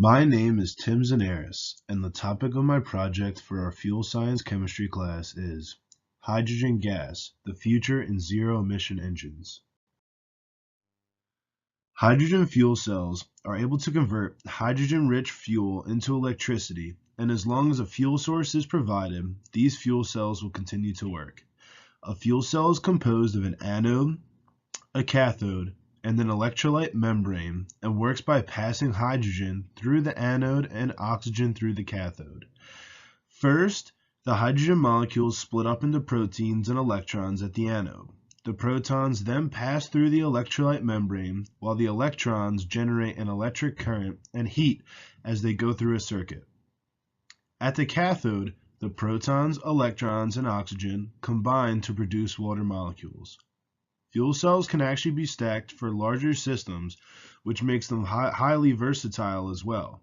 My name is Tim Zanaris, and the topic of my project for our fuel science chemistry class is hydrogen gas, the future in zero-emission engines. Hydrogen fuel cells are able to convert hydrogen-rich fuel into electricity, and as long as a fuel source is provided, these fuel cells will continue to work. A fuel cell is composed of an anode, a cathode, and an electrolyte membrane, and works by passing hydrogen through the anode and oxygen through the cathode. First, the hydrogen molecules split up into proteins and electrons at the anode. The protons then pass through the electrolyte membrane, while the electrons generate an electric current and heat as they go through a circuit. At the cathode, the protons, electrons, and oxygen combine to produce water molecules. Fuel cells can actually be stacked for larger systems, which makes them highly versatile as well.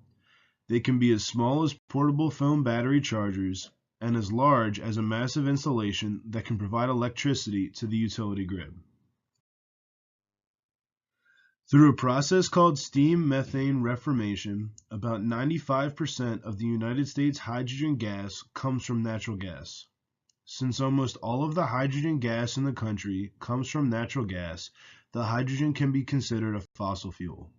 They can be as small as portable phone battery chargers and as large as a massive installation that can provide electricity to the utility grid. Through a process called steam methane reformation, about 95% of the United States hydrogen gas comes from natural gas. Since almost all of the hydrogen gas in the country comes from natural gas, the hydrogen can be considered a fossil fuel.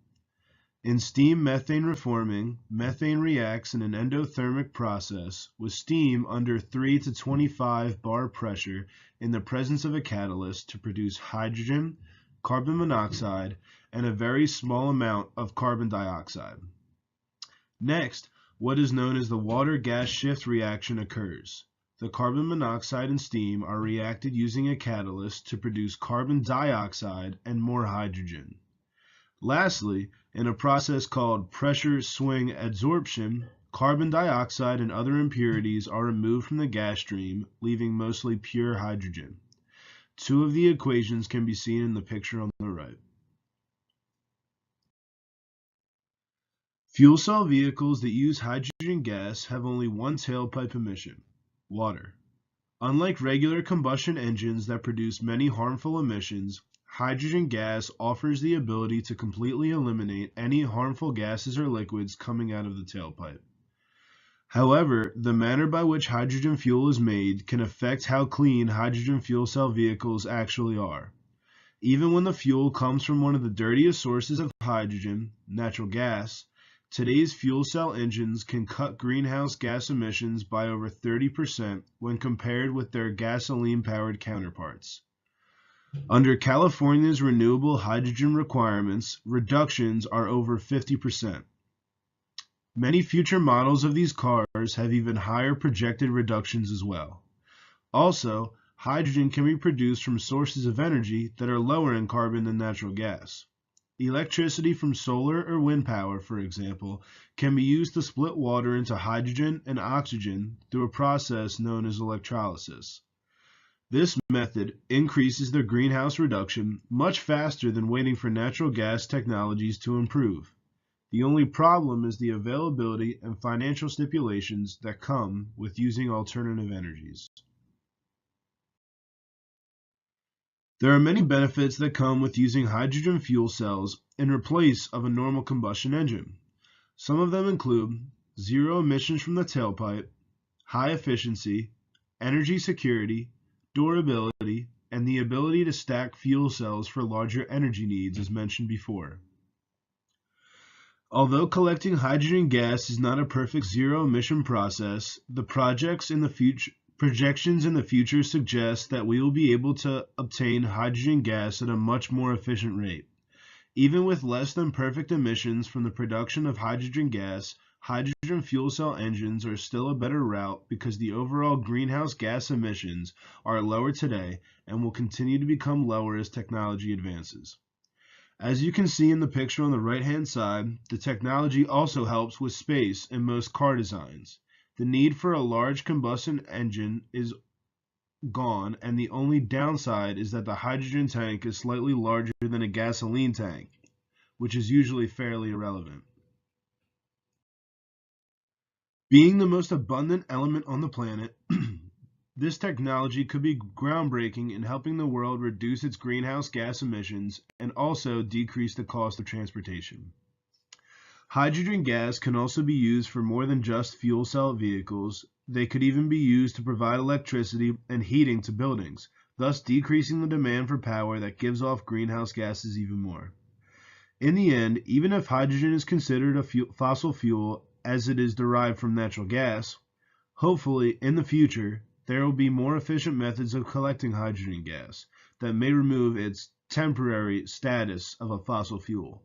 In steam methane reforming, methane reacts in an endothermic process with steam under 3 to 25 bar pressure in the presence of a catalyst to produce hydrogen, carbon monoxide, and a very small amount of carbon dioxide. Next, what is known as the water-gas shift reaction occurs. The carbon monoxide and steam are reacted using a catalyst to produce carbon dioxide and more hydrogen. Lastly, in a process called pressure swing adsorption, carbon dioxide and other impurities are removed from the gas stream, leaving mostly pure hydrogen. Two of the equations can be seen in the picture on the right. Fuel cell vehicles that use hydrogen gas have only one tailpipe emission: water. Unlike regular combustion engines that produce many harmful emissions, hydrogen gas offers the ability to completely eliminate any harmful gases or liquids coming out of the tailpipe. However, the manner by which hydrogen fuel is made can affect how clean hydrogen fuel cell vehicles actually are. Even when the fuel comes from one of the dirtiest sources of hydrogen, natural gas, today's fuel cell engines can cut greenhouse gas emissions by over 30% when compared with their gasoline-powered counterparts. Under California's renewable hydrogen requirements, reductions are over 50%. Many future models of these cars have even higher projected reductions as well. Also, hydrogen can be produced from sources of energy that are lower in carbon than natural gas. Electricity from solar or wind power, for example, can be used to split water into hydrogen and oxygen through a process known as electrolysis. This method increases the greenhouse reduction much faster than waiting for natural gas technologies to improve. The only problem is the availability and financial stipulations that come with using alternative energies. There are many benefits that come with using hydrogen fuel cells in place of a normal combustion engine. Some of them include zero emissions from the tailpipe, high efficiency, energy security, durability, and the ability to stack fuel cells for larger energy needs, as mentioned before. Although collecting hydrogen gas is not a perfect zero-emission process, the projections in the future suggest that we will be able to obtain hydrogen gas at a much more efficient rate. Even with less than perfect emissions from the production of hydrogen gas, hydrogen fuel cell engines are still a better route because the overall greenhouse gas emissions are lower today and will continue to become lower as technology advances. As you can see in the picture on the right-hand side, the technology also helps with space in most car designs. The need for a large combustion engine is gone, and the only downside is that the hydrogen tank is slightly larger than a gasoline tank, which is usually fairly irrelevant. Being the most abundant element on the planet, this technology could be groundbreaking in helping the world reduce its greenhouse gas emissions and also decrease the cost of transportation. Hydrogen gas can also be used for more than just fuel cell vehicles. They could even be used to provide electricity and heating to buildings, thus decreasing the demand for power that gives off greenhouse gases even more. In the end, even if hydrogen is considered a fossil fuel as it is derived from natural gas, hopefully in the future there will be more efficient methods of collecting hydrogen gas that may remove its temporary status of a fossil fuel.